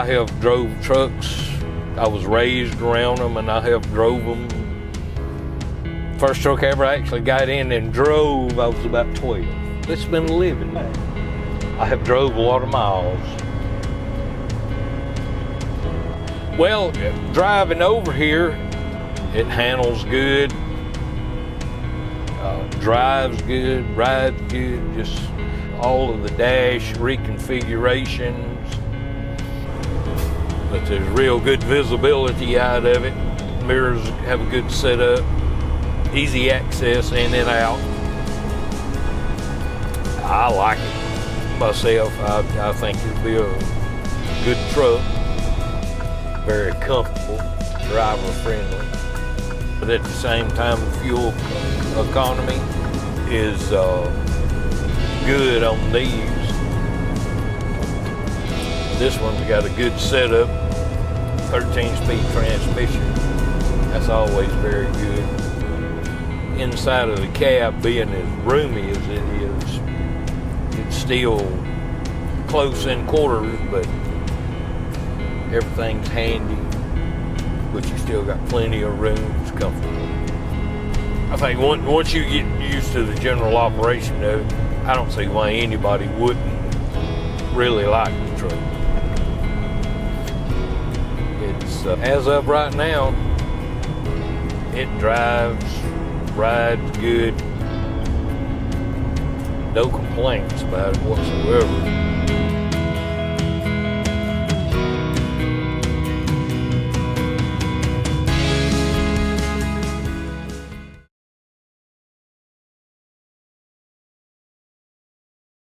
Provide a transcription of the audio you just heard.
have drove trucks. I was raised around them, and I have drove them. First truck I ever actually got in and drove, I was about 12. It's been a living. I have drove a lot of miles. Well, driving over here, it handles good, drives good, rides good, just all of the dash reconfigurations. But there's real good visibility out of it. Mirrors have a good setup, easy access in and out. I like it myself. I think it'll be a good truck. Very comfortable, driver friendly. But at the same time, the fuel economy is good on these. This one's got a good setup, 13-speed transmission. That's always very good. Inside of the cab, being as roomy as it is, it's still close in quarters, but everything's handy, but you still got plenty of room. It's comfortable. I think once you get used to the general operation of it, I don't see why anybody wouldn't really like the truck. It's as of right now, it drives, rides good. No complaints about it whatsoever.